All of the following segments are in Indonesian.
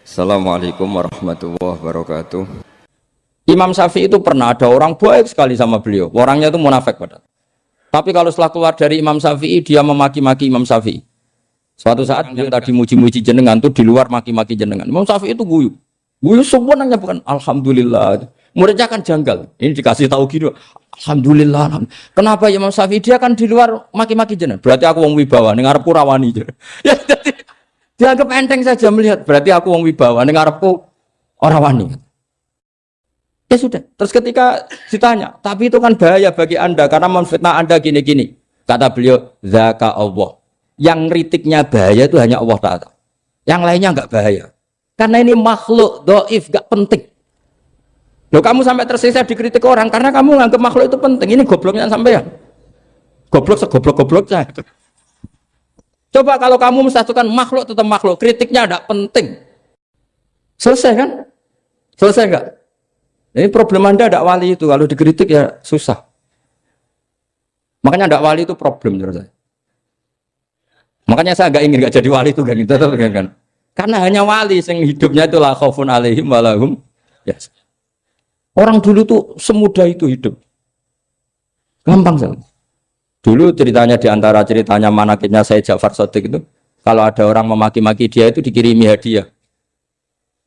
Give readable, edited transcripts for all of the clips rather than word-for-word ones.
Assalamualaikum warahmatullahi wabarakatuh. Imam Syafi'i itu pernah ada orang baik sekali sama beliau. Orangnya itu munafik padahal. Tapi kalau setelah keluar dari Imam Syafi'i, dia memaki-maki Imam Syafi'i. Suatu saat beliau tadi muji-muji jenengan tuh di luar maki-maki jenengan. Imam Syafi'i itu guyu. Guyu semuanya bukan alhamdulillah. Muridnya kan janggal. Ini dikasih tahu gitu. Alhamdulillah. Kenapa Imam Syafi'i dia kan di luar maki-maki jenengan? Berarti aku wong wibawa ning ngarepku rawani. Ya jadi dianggap enteng saja melihat. Berarti aku wong wibawa ning ngarepku ora wani. Ya sudah. Terus ketika ditanya, tapi itu kan bahaya bagi Anda karena memfitnah Anda gini-gini. Kata beliau, zaka Allah. Yang kritiknya bahaya itu hanya Allah Ta'ala. Yang lainnya enggak bahaya. Karena ini makhluk dhaif, enggak penting. Loh, kamu sampai tersiksa dikritik orang karena kamu nganggap makhluk itu penting. Ini gobloknya sampean. Goblok segoblok-gobloknya. Coba kalau kamu mensatukan makhluk tetap makhluk, kritiknya enggak penting. Selesai kan? Selesai enggak? Ini problem Anda tidak wali itu, kalau dikritik ya susah. Makanya tidak wali itu problem menurut saya. Makanya saya nggak ingin nggak jadi wali itu kan. Karena hanya wali yang hidupnya itu la khaufun alaihim walahum. Ya. Orang dulu tuh semudah itu hidup. Gampang sekali. Dulu ceritanya di antara ceritanya manakibnya saya Ja'far Shadiq itu, kalau ada orang memaki-maki dia itu dikirimi hadiah.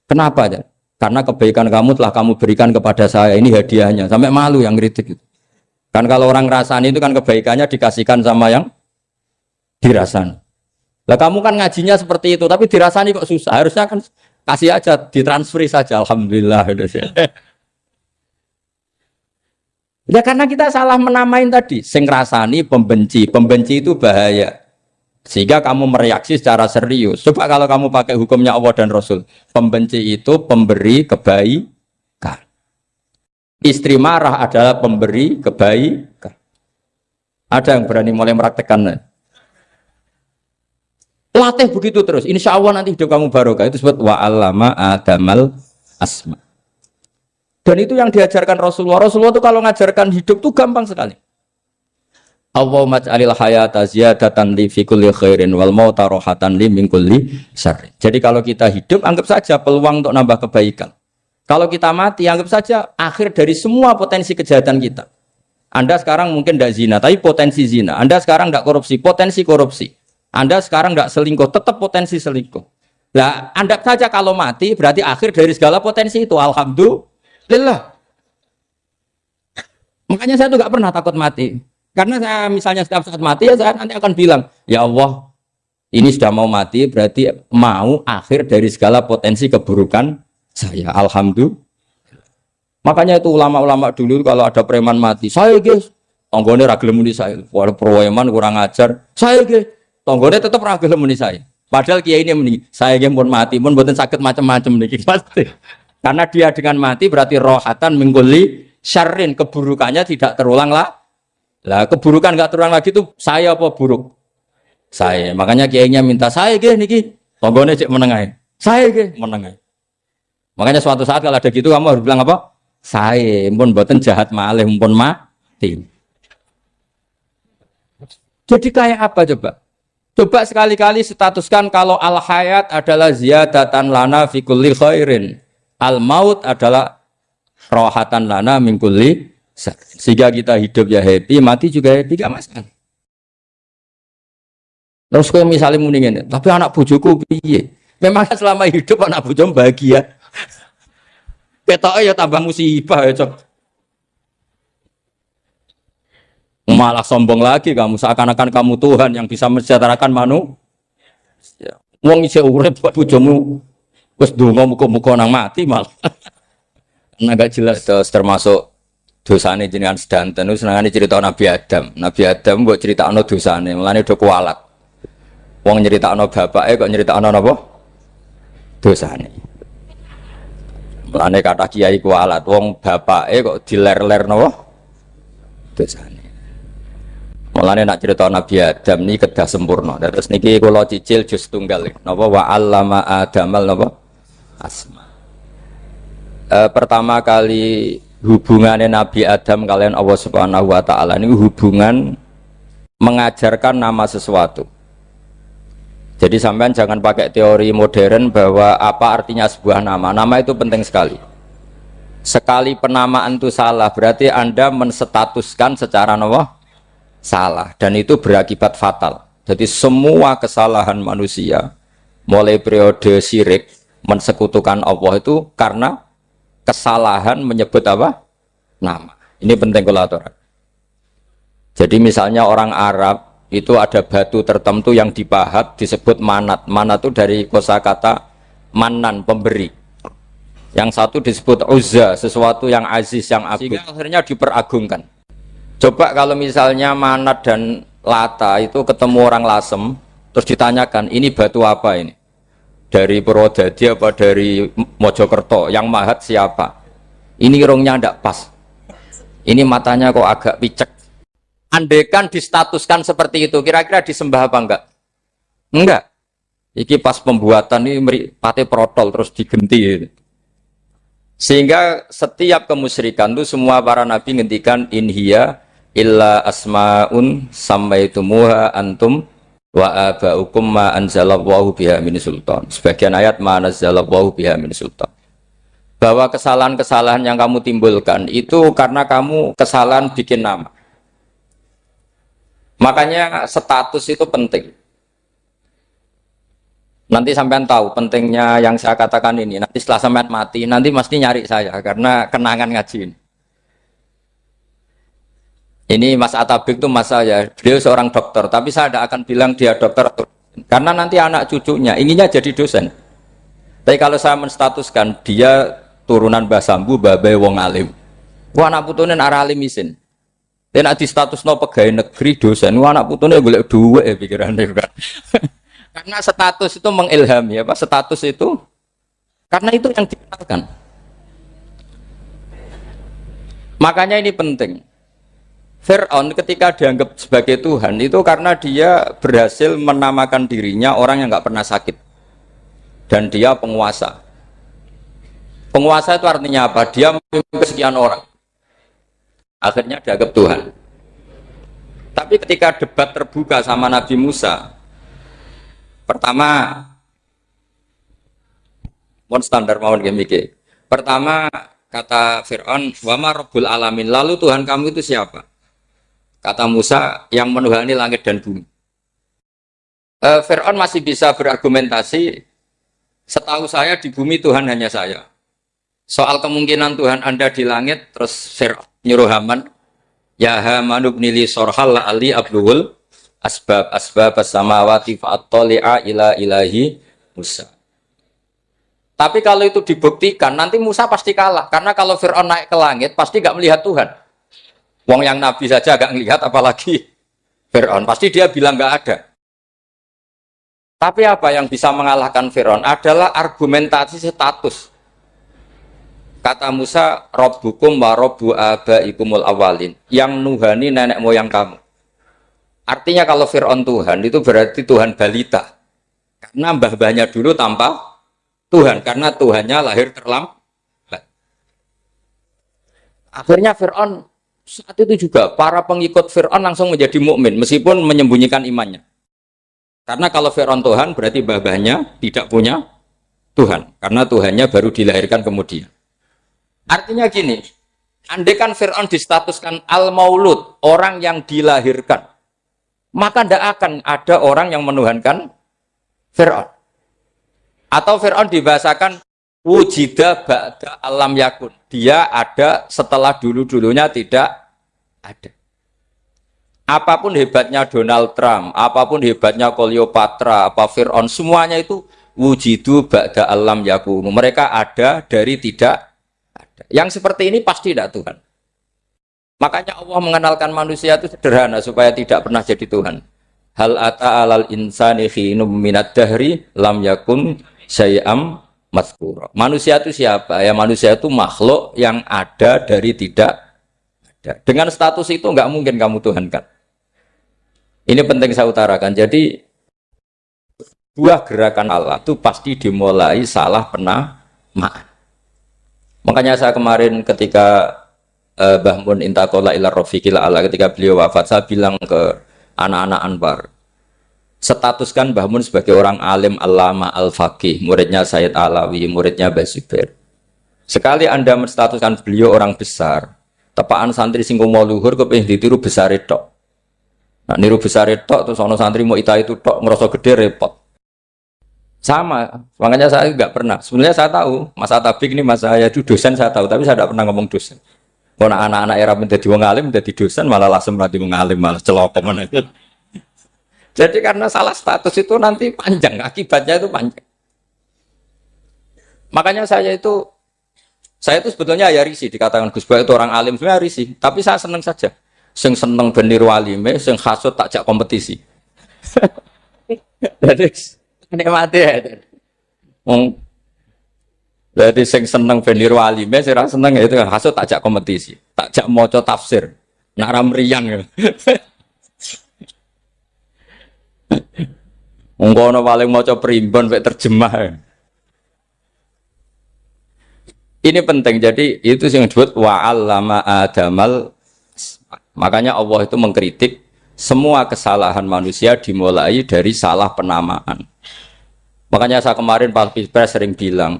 Kenapa ya? Karena kebaikan kamu telah kamu berikan kepada saya, ini hadiahnya. Sampai malu yang kritik itu. Kan kalau orang rasani itu kan kebaikannya dikasihkan sama yang dirasani. Lah kamu kan ngajinya seperti itu, tapi dirasani kok susah. Harusnya kan kasih aja, ditransferi saja. Alhamdulillah. Ya karena kita salah menamain tadi. Sing rasani pembenci. Pembenci itu bahaya. Sehingga kamu mereaksi secara serius. Coba kalau kamu pakai hukumnya Allah dan Rasul. Pembenci itu pemberi kebaikan. Istri marah adalah pemberi kebaikan. Ada yang berani mulai meraktekannya. Latih begitu terus. Insya Allah nanti hidup kamu barokah. Itu disebut wa'allama adamal asma. Dan itu yang diajarkan Rasulullah. Rasulullah itu kalau ngajarkan hidup itu gampang sekali. Allahumma ja'alil hayata ziyadatan li fi kulli khairin wal mauta rohatan li min kulli syarrin. Jadi kalau kita hidup, anggap saja peluang untuk nambah kebaikan. Kalau kita mati, anggap saja akhir dari semua potensi kejahatan kita. Anda sekarang mungkin tidak zina, tapi potensi zina. Anda sekarang tidak korupsi, potensi korupsi. Anda sekarang tidak selingkuh, tetap potensi selingkuh. Nah, anggap saja kalau mati, berarti akhir dari segala potensi itu. Alhamdulillah. Makanya saya tuh nggak pernah takut mati. Karena saya misalnya setiap saat mati ya saya nanti akan bilang, ya Allah, ini sudah mau mati berarti mau akhir dari segala potensi keburukan saya. Alhamdulillah. Makanya itu ulama-ulama dulu kalau ada preman mati, saya guys, tonggone ra gelem muni saya. Wah, preman kurang ajar. Saya guys, tonggone tetap ra gelem muni saya. Padahal kiai ini muni, saya nggih pun mati pun mboten sakit macam-macam niki pasti. Karena dia dengan mati berarti rohatan mingkuli syarrin, keburukannya tidak terulang lah. Lah keburukan nggak terulang lagi itu saya apa buruk? Saya. Makanya kiainya minta saya ge niki tonggone cek menengai. Saya ge menengai. Makanya suatu saat kalau ada gitu kamu harus bilang apa? Saya pun boten jahat malih pun mati. Jadi kayak apa coba? Coba sekali-kali statuskan kalau al hayat adalah ziyadatan lana fi kulli khairin. Al maut adalah rohatan lana min kulli. Sehingga kita hidup ya happy, mati juga happy, gak masalah. Terus kalau misalnya mendingin, tapi anak bojoku piye? Memang selama hidup anak bojomu bahagia. Ketoknya ya tambah musibah ya cok. Malah sombong lagi kamu, seakan-akan kamu Tuhan yang bisa mensejahterakan manusia. Wong isih urip buat bojomu, wis donga muga-muga nang mati malah. Nah gak jelas termasuk dosane jenengan sedanten wis senengane cerita Nabi Adam. Nabi Adam mbok critakno dosane, mulane do kualat. Wong nyeritakno bapake kok nyeritakno napa? Dosane. Mulane kata kiai kualat, wong bapake kok diler-ler napa? Dosane. Mulane nak cerita Nabi Adam niki kedah sempurna. Terus niki kula cicil juz tunggal napa wa 'allama Adamal napa? Asma. Pertama kali hubungannya Nabi Adam kalian Allah Subhanahu wa taala ini hubungan mengajarkan nama sesuatu. Jadi sampean jangan pakai teori modern bahwa apa artinya sebuah nama. Nama itu penting sekali. Sekali penamaan itu salah, berarti Anda menstatuskan secara salah, dan itu berakibat fatal. Jadi semua kesalahan manusia, mulai periode syirik, mensekutukan Allah itu karena kesalahan menyebut apa? Nama. Ini penting kolaboran. Jadi misalnya orang Arab itu ada batu tertentu yang dipahat disebut manat. Manat itu dari kosakata manan, pemberi. Yang satu disebut uzza, sesuatu yang aziz, yang agung. Sehingga akhirnya diperagungkan. Coba kalau misalnya Manat dan Lata itu ketemu orang Lasem, terus ditanyakan, ini batu apa ini? Dari Purwodadi apa dari Mojokerto? Yang mahat siapa? Ini irungnya ndak pas. Ini matanya kok agak picek. Andekan distatuskan seperti itu, kira-kira disembah apa enggak? Enggak. Iki pas pembuatan ini pate protol terus digenti. Sehingga setiap kemusyrikan itu semua para nabi ngendikan inhiya illa asmaun sammaitumuha antum wa abaukum ma anzalallahu biha min sultan. Sebagian ayat ma anzalallahu biha min sultan. Bahwa kesalahan-kesalahan yang kamu timbulkan itu karena kamu kesalahan bikin nama. Makanya status itu penting. Nanti sampean tahu pentingnya yang saya katakan ini. Nanti setelah sampean mati, nanti mesti nyari saya karena kenangan ngaji ini. Ini Mas Atabik itu mas saya, beliau seorang dokter, tapi saya tidak akan bilang dia dokter karena nanti anak cucunya inginnya jadi dosen. Tapi kalau saya menstatuskan dia turunan Mbah Sambu, babai wong alim. Wah anak putune arah alim isin. Tapi nak di statusno pegawai negeri dosen, wah anak putune golek duit pikirannya kan. Karena status itu mengilhami, apa? Status itu karena itu yang dikenalkan. Makanya ini penting. Fir'aun ketika dianggap sebagai Tuhan itu karena dia berhasil menamakan dirinya orang yang nggak pernah sakit dan dia penguasa. Penguasa itu artinya apa? Dia memimpin sekian orang. Akhirnya dianggap Tuhan. Tapi ketika debat terbuka sama Nabi Musa. Pertama, mohon standar mohon gemike. Pertama kata Fir'aun, wama Rabbul Alamin. Lalu Tuhan kamu itu siapa? Kata Musa, yang menuhani langit dan bumi. Fir'aun masih bisa berargumentasi. Setahu saya di bumi Tuhan hanya saya. Soal kemungkinan Tuhan Anda di langit, terus Fir'aun nyuruh Haman, ya Haman ibnili sorhal ali abluhul asbab as-samawati fa'attali'a ila ilahi Musa. Tapi kalau itu dibuktikan, nanti Musa pasti kalah. Karena kalau Fir'aun naik ke langit, pasti gak melihat Tuhan. Wong yang Nabi saja gak melihat, apalagi Fir'aun. Pasti dia bilang gak ada. Tapi apa yang bisa mengalahkan Fir'aun adalah argumentasi status. Kata Musa, Rabbukum wa Rabbu abaikumul awalin. Yang nuhani nenek moyang kamu. Artinya kalau Fir'aun Tuhan itu berarti Tuhan balita. Karena mbah-mbahnya dulu tanpa Tuhan. Karena Tuhannya lahir terlambat. Akhirnya Fir'aun saat itu juga para pengikut Fir'aun langsung menjadi mukmin meskipun menyembunyikan imannya. Karena kalau Fir'aun Tuhan berarti mbah-mbahnya tidak punya Tuhan. Karena Tuhannya baru dilahirkan kemudian. Artinya gini, andaikan Fir'aun distatuskan al-maulud, orang yang dilahirkan. Maka tidak akan ada orang yang menuhankan Fir'aun. Atau Fir'aun dibahasakan wujida ba'da alam yakun. Dia ada setelah dulu-dulunya tidak ada. Apapun hebatnya Donald Trump, apapun hebatnya Cleopatra, apa Fir'aun, semuanya itu wujidu ba'da alam yakun. Mereka ada dari tidak ada. Yang seperti ini pasti tidak Tuhan. Makanya Allah mengenalkan manusia itu sederhana supaya tidak pernah jadi Tuhan. Hal ata alal insani khinum minad dahri lam yakun syai'am mazkura. Manusia itu siapa? Ya manusia itu makhluk yang ada dari tidak ada. Dengan status itu enggak mungkin kamu tuhankan. Ini penting saya utarakan. Jadi buah gerakan Allah itu pasti dimulai salah penamaan. Makanya saya kemarin ketika Mbah Mun intakola ila rafiqil ala ketika beliau wafat, saya bilang ke anak-anak Anwar, statuskan Mbah Mun sebagai orang alim alama al-faqih, muridnya Sayyid Alawi, muridnya Mbah Zubair. Sekali Anda menstatuskan beliau orang besar, tepaan santri sing mau luhur kepengin ditiru besar tok. Nah, niru besar tok terus ono santri mau itu tok ngerasa gede repot. Sama, makanya saya nggak pernah. Sebenarnya saya tahu, Mas Atabik ini Mas saya itu dosen saya tahu, tapi saya tidak pernah ngomong dosen. Kalau anak-anak era menjadi wong alim, menjadi dosen malah langsung berarti wong alim malah celokoman itu. Jadi karena salah status itu nanti panjang, akibatnya itu panjang. Makanya saya itu sebetulnya ya risih dikatakan Gus Bak itu orang alim, sebenarnya risih. Tapi saya seneng saja. Sing seneng beniru alime, sing hasut takjak kompetisi. Jadi nikmati ya. Jadi sing seneng beniru alime, sing seneng itu hasut takjak kompetisi, takjak maca tafsir, nak ramriyang. Ungkono paling maca primbon mek terjemah. Ini penting, jadi itu yang disebut wa'allama adamal. Makanya Allah itu mengkritik semua kesalahan manusia dimulai dari salah penamaan. Makanya saya kemarin Pak Pilpres sering bilang,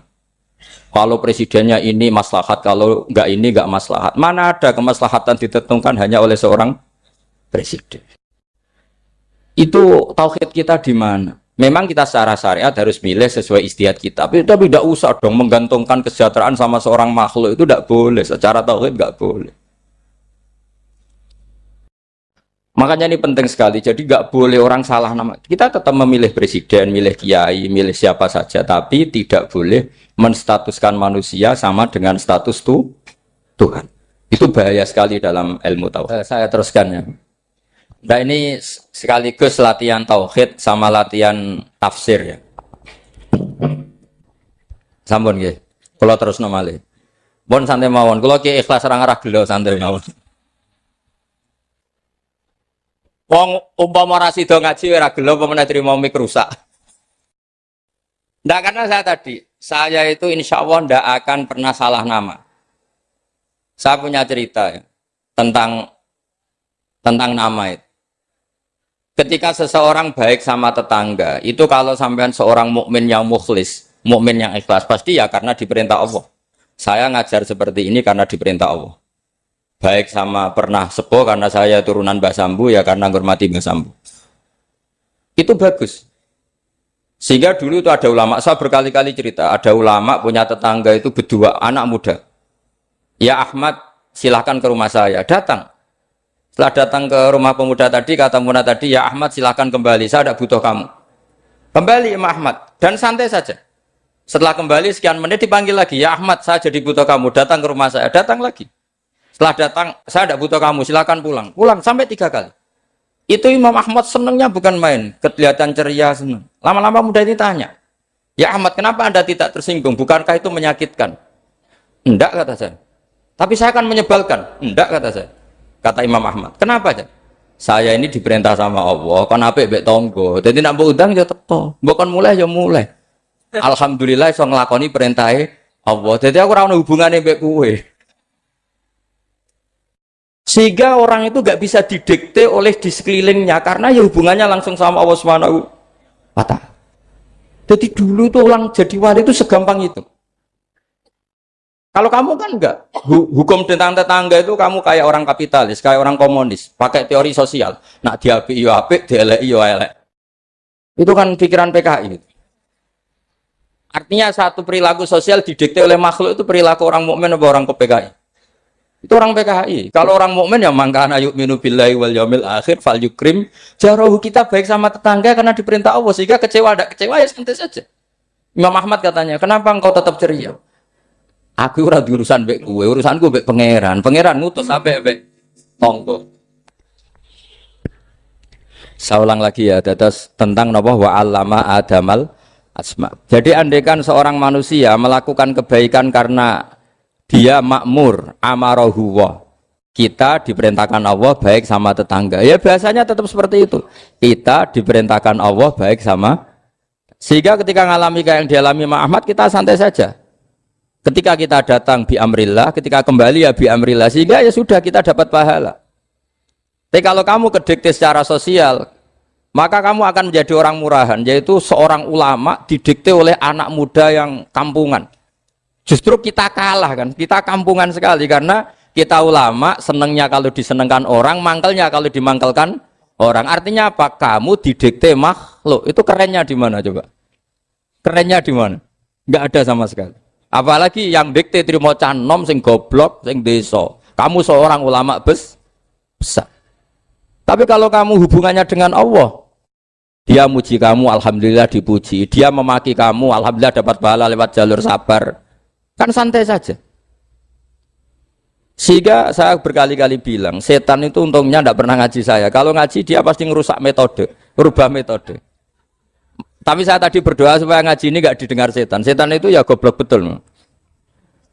kalau presidennya ini maslahat, kalau enggak ini enggak maslahat. Mana ada kemaslahatan ditentukan hanya oleh seorang presiden. Itu tauhid kita di mana? Memang kita secara syariat harus milih sesuai ijtihad kita, tapi tidak usah dong menggantungkan kesejahteraan sama seorang makhluk, itu tidak boleh. Secara tauhid enggak boleh. Makanya ini penting sekali. Jadi nggak boleh orang salah nama. Kita tetap memilih presiden, milih kiai, milih siapa saja, tapi tidak boleh menstatuskan manusia sama dengan status Tuhan. Itu bahaya sekali dalam ilmu tauhid. Saya teruskan ya. Nah ini sekaligus latihan tauhid sama latihan tafsir ya. Sampun nggih. Kula terus nomale. Pun santai mawon. Kula ki ikhlas ora ngarah gelo santai mawon. Wong umpama ora sida ngaji ora gelo apa meneh trimo mik rusak. Ndak, karena saya itu insya Allah ndak akan pernah salah nama. Saya punya cerita ya, tentang nama itu. Ketika seseorang baik sama tetangga, itu kalau sampean seorang mukmin yang mukhlis, mukmin yang ikhlas, pasti ya karena diperintah Allah. Saya ngajar seperti ini karena diperintah Allah. Baik sama pernah sepuh karena saya turunan Mbah Sambu, ya karena menghormati Mbah Sambu. Itu bagus. Sehingga dulu itu ada ulama, saya berkali-kali cerita, ada ulama punya tetangga itu berdua anak muda. Ya Ahmad, silahkan ke rumah saya. Datang. Setelah datang ke rumah pemuda tadi, kata pemuda tadi, ya Ahmad silahkan kembali, saya tidak butuh kamu. Kembali Imam Ahmad, dan santai saja. Setelah kembali sekian menit dipanggil lagi, ya Ahmad saya jadi butuh kamu, datang ke rumah saya. Datang lagi. Setelah datang, saya tidak butuh kamu, silakan pulang. Pulang sampai 3 kali. Itu Imam Ahmad senangnya bukan main, kelihatan ceria senang. Lama-lama muda ini tanya, ya Ahmad kenapa Anda tidak tersinggung? Bukankah itu menyakitkan? Enggak, kata saya. Tapi saya akan menyebalkan. Enggak, kata saya. Kata Imam Ahmad. Kenapa aja? Saya ini diperintah sama Allah, kan apik mbek tangga. Dadi nek mbok undang ya teko. Mbok kon mulai ya mulai. Alhamdulillah iso nglakoni perintahe Allah. Jadi aku ora ono hubungane mbek kowe. Sehingga orang itu gak bisa didikte oleh di sekelilingnya karena ya hubungannya langsung sama Allah Subhanahu wa Ta'ala. Jadi dulu tuh orang jadi wali itu segampang itu. Kalau kamu kan enggak, hukum tentang tetangga itu kamu kayak orang kapitalis, kayak orang komunis, pakai teori sosial. Nak diapik yo apik, dieleki yo elek. Itu kan pikiran PKI. Artinya satu perilaku sosial didikte oleh makhluk itu perilaku orang mukmin atau orang PKI. Itu orang PKI. Kalau orang mukmin ya mangkana yu'minu billahi wal yaumil akhir fal yukrim jarahu, kita baik sama tetangga karena diperintah Allah, sehingga kecewa tidak kecewa ya santai saja. Imam Ahmad katanya, kenapa engkau tetap ceria? Aku ora urusan mbek kowe, urusanku mbek pangeran. Pangeran ngutus sampai mbek tonggo. Saya ulang lagi ya, dados tentang napa wa allama adamal asma. Jadi andaikan seorang manusia melakukan kebaikan karena dia makmur, amarahu wa, kita diperintahkan Allah baik sama tetangga. Ya biasanya tetap seperti itu. Kita diperintahkan Allah baik sama. Sehingga ketika ngalami kayak yang dialami Imam Ahmad, kita santai saja. Ketika kita datang bi amrillah, ketika kembali ya bi amrillah, sehingga ya sudah kita dapat pahala. Tapi kalau kamu kedikte secara sosial, maka kamu akan menjadi orang murahan, yaitu seorang ulama didikte oleh anak muda yang kampungan. Justru kita kalah kan, kita kampungan sekali karena kita ulama senengnya kalau disenengkan orang, mangkelnya kalau dimangkelkan orang. Artinya apa? Kamu didikte makhluk. Itu kerennya di mana coba? Kerennya di mana? Enggak ada sama sekali. Apalagi yang dikte trimo canom sing goblok, sing desa. Kamu seorang ulama besar. Tapi kalau kamu hubungannya dengan Allah, dia muji kamu, alhamdulillah dipuji. Dia memaki kamu, alhamdulillah dapat pahala lewat jalur sabar. Kan santai saja. Sehingga saya berkali-kali bilang, setan itu untungnya tidak pernah ngaji saya. Kalau ngaji dia pasti ngerusak metode, merubah metode. Tapi saya tadi berdoa supaya ngaji ini gak didengar setan. Setan itu ya goblok betul.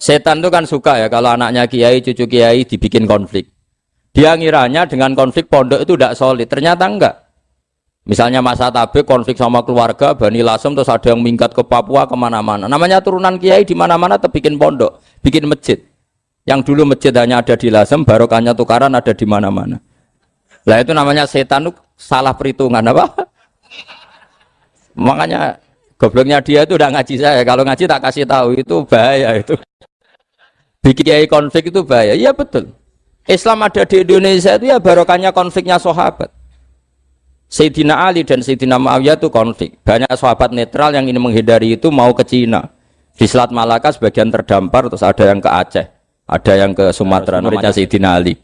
Setan itu kan suka ya kalau anaknya kiai, cucu kiai dibikin konflik. Dia ngiranya dengan konflik pondok itu tidak solid. Ternyata enggak. Misalnya masa tabik konflik sama keluarga, Bani Lasem, terus ada yang minggat ke Papua kemana-mana. Namanya turunan kiai di mana-mana bikin pondok, bikin masjid. Yang dulu masjid hanya ada di Lasem, barokahnya tukaran ada di mana-mana. Lah itu namanya setan itu salah perhitungan apa? Makanya gobloknya dia itu udah ngaji saya. Kalau ngaji tak kasih tahu itu bahaya itu. Bikin kiai konflik itu bahaya. Iya betul. Islam ada di Indonesia itu ya barokahnya konfliknya sahabat. Sayyidina Ali dan Sayyidina Muawiyah itu konflik. Banyak sahabat netral yang ingin menghindari itu mau ke Cina. Di Selat Malaka sebagian terdampar, terus ada yang ke Aceh, ada yang ke Sumatera, namanya Sayyidina Ali.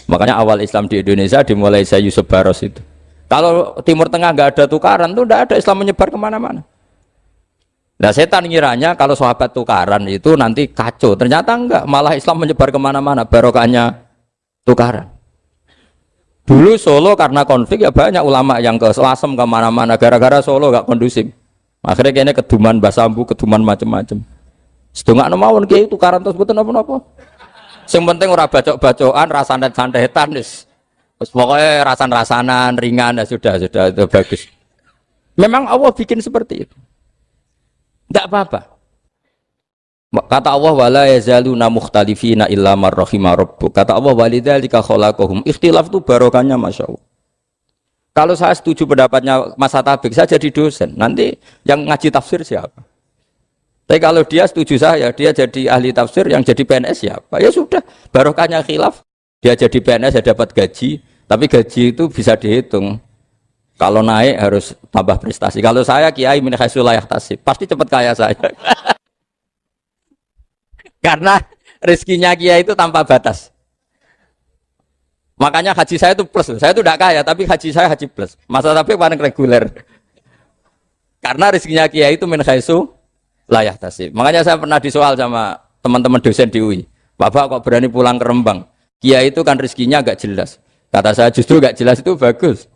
Makanya awal Islam di Indonesia dimulai saya Yusuf Baros itu. Kalau Timur Tengah nggak ada tukaran, tuh nggak ada Islam menyebar kemana-mana. Nah setan ngiranya kalau sahabat tukaran itu nanti kacau. Ternyata enggak, malah Islam menyebar kemana-mana, barokahnya tukaran. Dulu Solo karena konflik ya banyak ulama yang ke Lasem kemana-mana, gara-gara Solo nggak kondusif. Akhirnya kayaknya keduman basambu, keduman macam-macam. Sedungak nomawon kiai tukaran terus betul apa-apa. Yang penting ora bacok-bacokan, rasanan-santetan wis. Terus pokoknya rasan-rasanan, ringan, ya sudah itu bagus. Memang Allah bikin seperti itu. Tidak apa-apa. Kata Allah, wala yazaluna mukhtalifina illa man rahima rabbuk. Kata Allah, walidzalika khalaqahum. Ikhtilaf itu barokahnya Masya Allah. Kalau saya setuju pendapatnya Mas Atabik, saya jadi dosen. Nanti yang ngaji tafsir siapa? Tapi kalau dia setuju saya, dia jadi ahli tafsir, yang jadi PNS siapa? Ya sudah, barokahnya khilaf. Dia jadi PNS, dia dapat gaji. Tapi gaji itu bisa dihitung. Kalau naik harus tambah prestasi. Kalau saya kiai min haitsu la yahtasib, pasti cepat kaya saya. Karena rezekinya kiai itu tanpa batas. Makanya haji saya itu plus. Saya itu tidak kaya, tapi haji saya haji plus. Masa tapi paling reguler. Karena rezekinya kiai itu min haitsu la yahtasib. Makanya saya pernah disoal sama teman-teman dosen di UI. Bapak kok berani pulang ke Rembang? Kiai itu kan rezekinya agak jelas. Kata saya justru agak jelas itu bagus.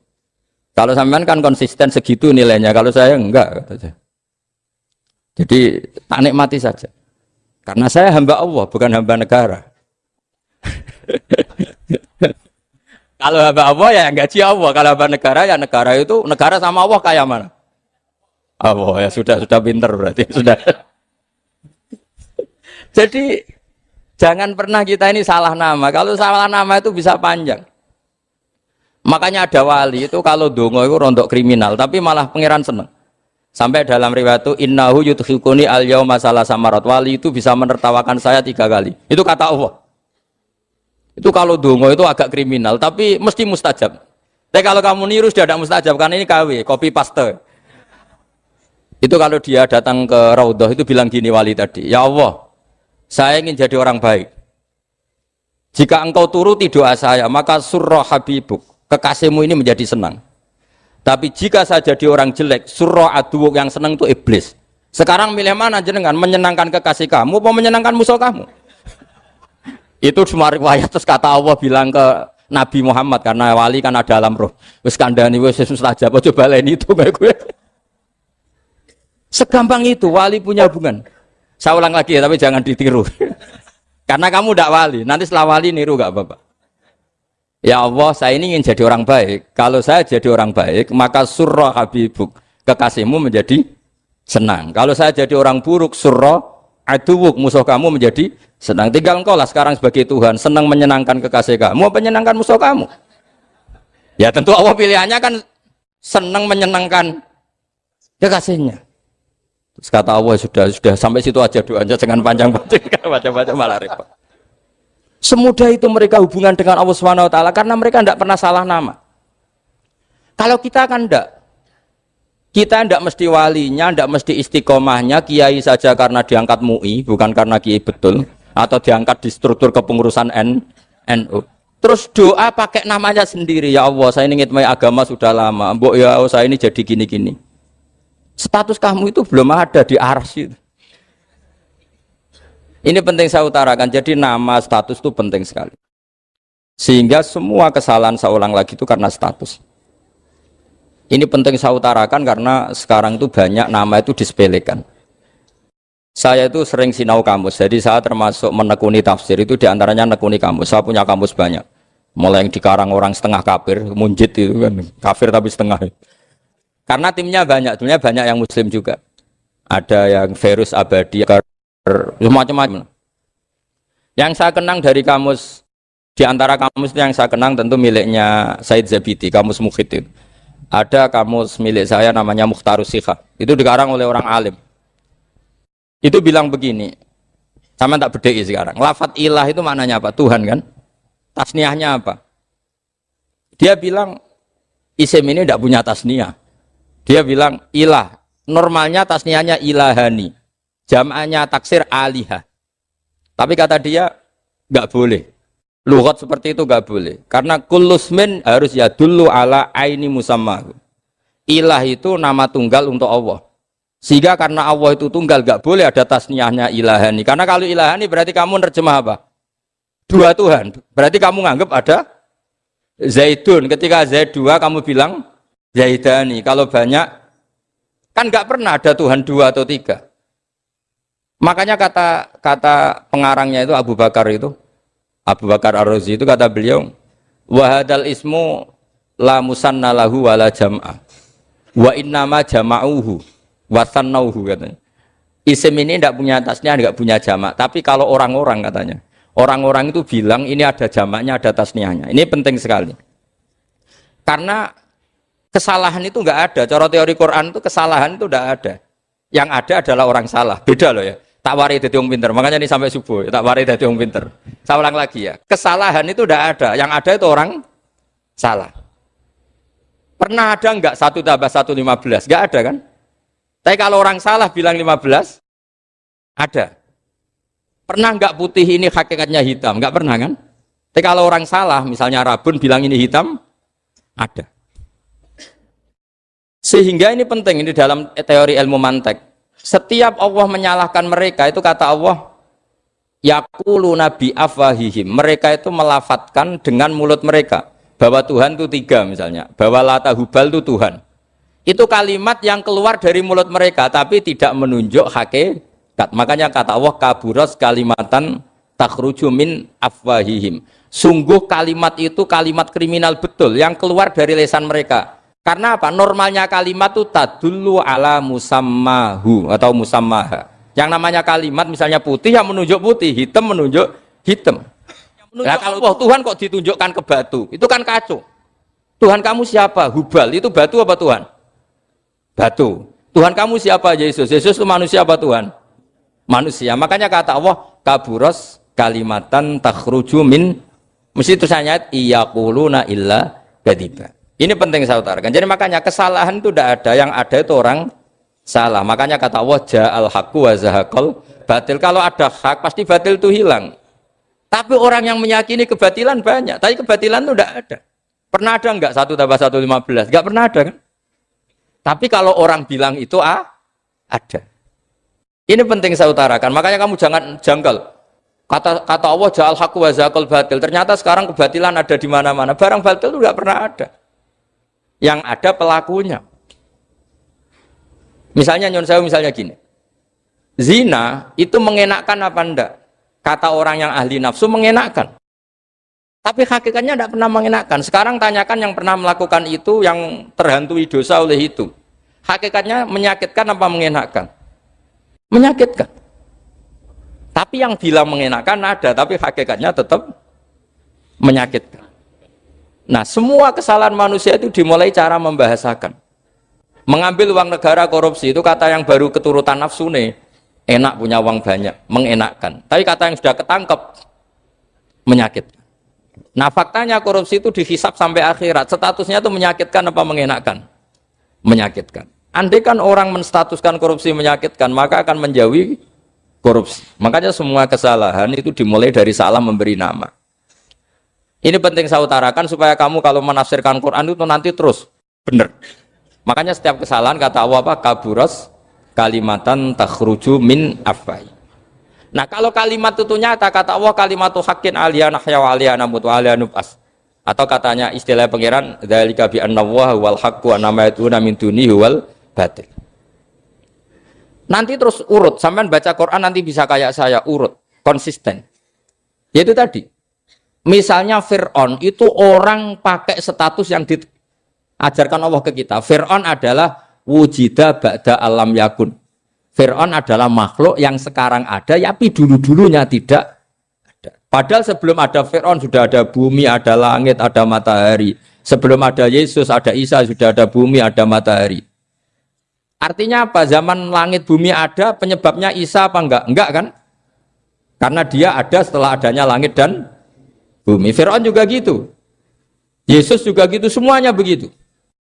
Kalau sampean kan konsisten segitu nilainya, kalau saya enggak, kata saya. Jadi tak nikmati saja. Karena saya hamba Allah, bukan hamba negara. Kalau hamba Allah ya gaji Allah, kalau hamba negara ya negara itu, negara sama Allah kayak mana? Allah ya sudah pinter berarti sudah. Jadi jangan pernah kita ini salah nama. Kalau salah nama itu bisa panjang. Makanya ada wali itu kalau dongo itu rontok kriminal, tapi malah pangeran seneng. Sampai dalam riwayat itu innahu yudhikuni al yauma salasa marat. Wali itu bisa menertawakan saya 3 kali. Itu kata Allah. Itu kalau dongo itu agak kriminal, tapi mesti mustajab. Tapi kalau kamu niru sudah ada mustajab, karena ini KW, copy paste. Itu kalau dia datang ke Raudhah itu bilang gini wali tadi, ya Allah, saya ingin jadi orang baik. Jika engkau turuti doa saya, maka surra habibuk, kekasihmu ini menjadi senang. Tapi jika saya jadi orang jelek, surra aduwuk, yang senang itu iblis. Sekarang milih mana jenengan? Menyenangkan kekasih kamu atau menyenangkan musuh kamu? Itu cuma riwayat. Terus kata Allah bilang ke Nabi Muhammad, karena wali kan ada alam roh. Wis kandhani wis mustajab, coba lain itu bae gue. Segampang itu wali punya hubungan. Saya ulang lagi ya, tapi jangan ditiru. Karena kamu tidak wali, nanti setelah wali niru gak apa-apa. Ya Allah, saya ini ingin jadi orang baik. Kalau saya jadi orang baik, maka surra habibuk, kekasihmu menjadi senang. Kalau saya jadi orang buruk, surra aduwuk, musuh kamu menjadi senang. Tinggal engkau lah sekarang sebagai Tuhan, senang menyenangkan kekasih kamu, menyenangkan musuh kamu. Ya tentu Allah pilihannya kan senang menyenangkan kekasihnya. Terus kata Allah, sudah sampai situ aja doanya, jangan panjang-panjang, baca-baca malah repot. Semudah itu mereka hubungan dengan Allah Subhanahu wa taala karena mereka tidak pernah salah nama. Kalau kita kan enggak. Kita tidak mesti walinya, tidak mesti istiqomahnya, kiai saja karena diangkat MUI, bukan karena kiai betul, atau diangkat di struktur kepengurusan NU. Terus doa pakai namanya sendiri, ya Allah, saya ini ngitmai agama sudah lama, mbok ya Allah, saya ini jadi gini-gini. Status kamu itu belum ada di arsy. Ini penting saya utarakan, jadi nama status itu penting sekali. Sehingga semua kesalahan saya ulang lagi itu karena status. Ini penting saya utarakan karena sekarang itu banyak nama itu disepelekan. Saya itu sering sinau kamus, jadi saya termasuk menekuni tafsir itu diantaranya menekuni kamus. Saya punya kamus banyak, mulai yang dikarang orang setengah kafir, munjid itu kan, kafir tapi setengah. Karena timnya banyak yang muslim juga. Ada yang virus abadi, macam-macam. Yang saya kenang dari kamus, diantara kamus yang saya kenang tentu miliknya Said Zabidi, kamus Mukhid itu. Ada kamus milik saya namanya Mukhtarus Sikhah. Itu dikarang oleh orang alim. Itu bilang begini. Sama tak bedai sekarang. Lafat ilah itu maknanya apa? Tuhan kan? Tasniahnya apa? Dia bilang isim ini tidak punya tasniah. Dia bilang ilah. Normalnya tasniahnya ilahani. Jam'anya taksir alihah. Tapi kata dia nggak boleh. Lughat seperti itu gak boleh. Karena kullusmin harus ya dulu ala aini musamma. Ilah itu nama tunggal untuk Allah. Sehingga karena Allah itu tunggal gak boleh ada tasniahnya ilahani. Karena kalau ilahani berarti kamu nerjemah apa? Dua Tuhan. Berarti kamu nganggap ada Zaidun. Ketika Zaid dua kamu bilang Zaidani. Kalau banyak kan gak pernah ada Tuhan dua atau tiga. Makanya kata pengarangnya itu Abu Bakar Ar-Razi itu kata beliau, wahadal ismu la musanna lahu wala jam'a wa innama jama'uhu wa sannauhu katanya. Isim ini tidak punya tasniah, tidak punya jamak. Tapi kalau orang-orang katanya, orang-orang itu bilang ini ada jamaknya, ada tasniahnya. Ini penting sekali. Karena kesalahan itu enggak ada. Cara teori Quran itu kesalahan itu enggak ada. Yang ada adalah orang salah. Beda loh ya. Tak wari dadi wong pinter. Makanya ini sampai subuh, tak wari dadi wong pinter. Saya ulang lagi ya. Kesalahan itu tidak ada. Yang ada itu orang salah. Pernah ada enggak 1 tambah 1 15? Enggak ada kan? Tapi kalau orang salah bilang 15, ada. Pernah enggak putih ini hakikatnya hitam? Enggak pernah kan? Tapi kalau orang salah, misalnya Rabun bilang ini hitam, ada. Sehingga ini penting, ini dalam teori ilmu mantek. Setiap Allah menyalahkan mereka itu kata Allah yaquluna bi afwahihim. Mereka itu melafatkan dengan mulut mereka bahwa Tuhan itu tiga misalnya, bahwa Lata Hubal itu Tuhan. Itu kalimat yang keluar dari mulut mereka tapi tidak menunjuk hakikat. Makanya kata Allah kaburas kalimatan takhruju min afwahihim. Sungguh kalimat itu kalimat kriminal betul yang keluar dari lisan mereka. Karena apa? Normalnya kalimat itu tadullu ala musammahu atau musammaha. Yang namanya kalimat misalnya putih yang menunjuk putih, hitam menunjuk hitam. Nah, kalau Tuhan kok ditunjukkan ke batu, itu kan kacau. Tuhan kamu siapa? Hubal, itu batu apa Tuhan? Batu. Tuhan kamu siapa? Yesus. Yesus itu manusia apa Tuhan? Manusia. Makanya kata Allah, kaburos kalimatan takhruju min, mesti tulisannya iyaquluna illa kadiba. Ini penting saya utarakan. Jadi makanya kesalahan itu tidak ada, yang ada itu orang salah. Makanya kata Allah ja'al haqqu wa zahaqal batil. Kalau ada hak pasti batil itu hilang. Tapi orang yang meyakini kebatilan banyak, tapi kebatilan itu tidak ada. Pernah ada enggak 1 tambah 1 15? Enggak pernah ada kan? Tapi kalau orang bilang itu ada. Ini penting saya utarakan. Makanya kamu jangan janggal. Kata Allah ja'al haqqu wa zahaqal batil. Ternyata sekarang kebatilan ada di mana-mana. Barang batil itu enggak pernah ada. Yang ada pelakunya. Misalnya nyon saya misalnya gini. Zina itu mengenakkan apa enggak? Kata orang yang ahli nafsu mengenakkan. Tapi hakikatnya tidak pernah mengenakkan. Sekarang tanyakan yang pernah melakukan itu, yang terhantui dosa oleh itu. Hakikatnya menyakitkan apa mengenakkan? Menyakitkan. Tapi yang bilang mengenakkan ada, tapi hakikatnya tetap menyakitkan. Nah, semua kesalahan manusia itu dimulai cara membahasakan. Mengambil uang negara korupsi itu kata yang baru keturutan nafsu nih. Enak punya uang banyak, mengenakkan. Tapi kata yang sudah ketangkep, menyakitkan. Nah, faktanya korupsi itu dihisap sampai akhirat. Statusnya itu menyakitkan apa mengenakkan? Menyakitkan. Andai kan orang menstatuskan korupsi menyakitkan, maka akan menjauhi korupsi. Makanya semua kesalahan itu dimulai dari salah memberi nama. Ini penting saya utarakan supaya kamu kalau menafsirkan Quran itu nanti terus benar. Makanya setiap kesalahan kata Allah apa? Kaburas kalimatan takhruju min afwai. Nah, kalau kalimat itu nyata kata Allah kalimatu haqqin aliyana nahya wa aliyana mut wa aliyana nub'as. Atau katanya istilah pangeran dzalika bi annallaha wal haqqu wa nama yatuna min dunihi wal batil. Nanti terus urut, sampean baca Quran nanti bisa kayak saya urut, konsisten. Yaitu tadi. Misalnya Fir'aun itu orang pakai status yang diajarkan Allah ke kita. Fir'aun adalah wujida ba'da alam yakun. Fir'aun adalah makhluk yang sekarang ada, tapi dulu-dulunya tidak ada. Padahal sebelum ada Fir'aun sudah ada bumi, ada langit, ada matahari. Sebelum ada Yesus, ada Isa, sudah ada bumi, ada matahari. Artinya apa? Zaman langit bumi ada, penyebabnya Isa apa enggak? Enggak kan? Karena dia ada setelah adanya langit dan bumi. Fir'aun juga gitu. Yesus juga gitu, semuanya begitu.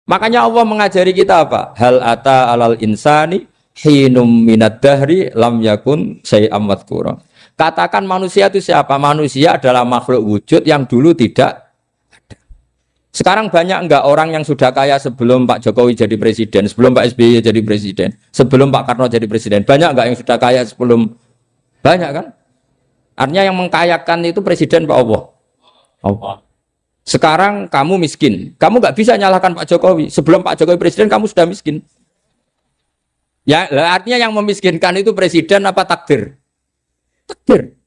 Makanya Allah mengajari kita apa? Hal ata alal insani hinum minad dahri lam yakun syai'am madhkura. Katakan manusia itu siapa? Manusia adalah makhluk wujud yang dulu tidak ada. Sekarang banyak enggak orang yang sudah kaya sebelum Pak Jokowi jadi presiden, sebelum Pak SBY jadi presiden, sebelum Pak Karno jadi presiden? Banyak enggak yang sudah kaya sebelum? Banyak kan? Artinya yang mengkayakan itu presiden Pak Allah. Sekarang kamu miskin, kamu nggak bisa nyalahkan Pak Jokowi. Sebelum Pak Jokowi presiden kamu sudah miskin. Ya, artinya yang memiskinkan itu presiden apa takdir? Takdir.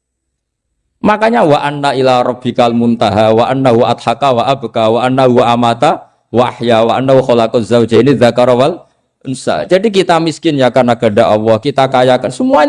Makanya wa anna ila rabbikal muntaha wa annahu adhaka wa abka wa annahu amata wa ahya wa annahu khalaqaz zawjaini dzakara wal unsa. Jadi kita miskin ya karena kehendak Allah, kita kaya kan semuanya